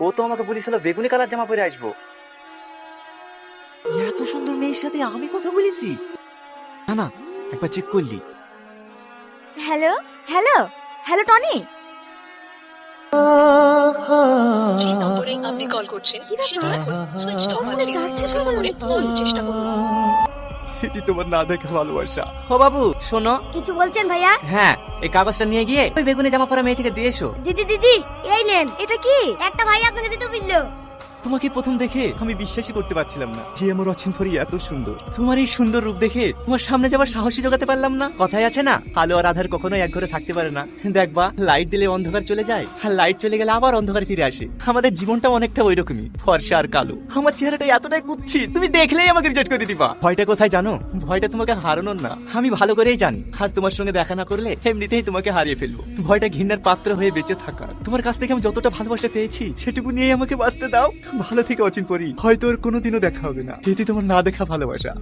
ও তো আমাকে বলেছিল বেগুনি কালার জামা পরে আসবো। এত সুন্দর মেয়ের সাথে আমি কথা বলেছি? না না, একবার চেক করলি? Hello hello hello Tony. যে নম্বরে আপনি কল করছেন সেটা এখন সুইচড অফ আছে। করে ফোনের চেষ্টা করুন। এটি তোমার না দেখে ভালোবাসা। ও বাবু শোনো। কিছু বলছেন ভাইয়া? হ্যাঁ, এই কাগজটা নিয়ে গিয়ে ওই বেগুনি জামা পরা মেয়েটিকে দিয়ে এসো। দিদি দিদি এই নেন। এটা কি? একটা ভাই আপনাকে দিতে বললো। তোমাকে প্রথম দেখে আমি বিশ্বাসই করতে পারছিলাম না যে আমার অচিনফরি এত সুন্দর। তোমার এই সুন্দর রূপ দেখে তোমার সামনে যাবার সাহসী জোগাতে পারলাম না। কথাই আছে না, আলো আর আধার কখনোই এক ঘরে থাকতে পারে না। দেখবা, লাইট দিলে অন্ধকার চলে যায়, আর লাইট চলে গেলে আবার অন্ধকার ফিরে আসে। আমাদের জীবনটা অনেকটা ওই রকমই, ফর্সা আর কালো। আমার চেহারাটা এতটাই কুৎসিত, তুমি দেখলেই আমাকে রিজেক্ট করে দিবা। ভয়টা কোথায় জানো? ভয়টা তোমাকে হারানোর না, আমি ভালো করেই জানি আজ তোমার সঙ্গে দেখা না করলে এমনিতেই তোমাকে হারিয়ে ফেলবো। ভয়টা ঘৃণার পাত্র হয়ে বেঁচে থাকা। তোমার কাছ থেকে আমি যতটা ভালোবাসা পেয়েছি সেটুকু নিয়েই আমাকে বাঁচতে দাও। ভালো থেকে অচিন পরি, হয়তো ওর কোনোদিনও দেখা হবে না। এটি তোমার না দেখা ভালোবাসা।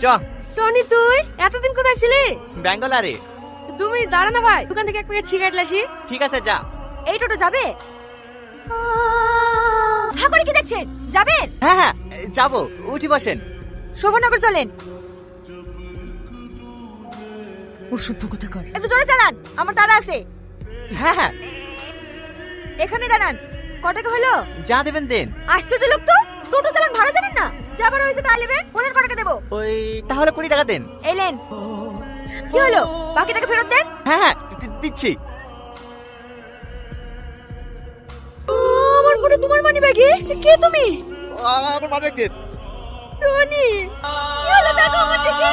চ টনি তুই এতদিন কোথায় ছিলি? ব্যাঙ্গালোরে। 2 মিনিট দাঁড়া না ভাই, দোকান থেকে 1 প্যাকেট সিগারেট লাসি। ঠিক আছে, যা। এই টোটো যাবে? হ্যাঁ করে কি দেখছেন? যাবেন? হ্যাঁ হ্যাঁ, যাবো, উঠি বসেন। শোভনগর চলেন। অসভ্য কথা কর। একটু জোরে চালান, আমার তাড়া আছে। হ্যাঁ হ্যাঁ, এখানে দাঁড়ান। ক টাকা হলো? যা দেবেন দেন। আশ্চর্য লোক তো, টোটো চালান ভাড়া জানেন না? যা ভাড়া হয়েছে তা নেবেন, ওনার ক টাকা দেবো। ওই তাহলে 20 টাকা দেন। এলেন। কি হলো? বাকি টাকা ফেরত দেন। হ্যাঁ হ্যাঁ, দিচ্ছি। আমার ফোনে তোমার মানি ব্যাগে? কে তুমি? আমার মানে কে? রনি। কি হলো দেখো আমার দিকে।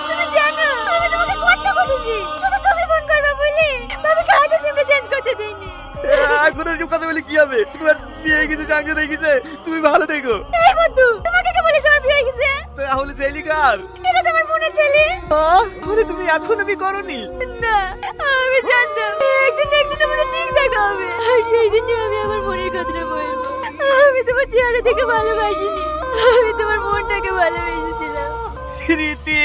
তুমি জানো আমি তোমাকে কত খুঁজেছি, শুধু তুমি ফোন করবে বলে আমি কাজে সিমটা চেঞ্জ করতে দেইনি। এখন আর কথা বলে কি হবে? তোমার বিয়ে হয়ে গেছে, চাকরি হয়ে গেছে, তুমি ভালো থেকো। এই বন্ধু, তোমাকে কে বলেছে আমার বিয়ে হয়ে গেছে? তাহলে সেলিকার এটা তোমার মনে ছেলে? তাহলে তুমি এখনো বি করনি? না, আমি জানতাম একদিন না একদিন আমাদের ঠিক দেখা হবে, আর সেই দিনই আমি আমার মনের কথাটা বলবো। আমি তোমার চেহারা থেকে ভালোবাসিনি, আমি তোমার মনটাকে ভালোবেসেছিলাম। রীতি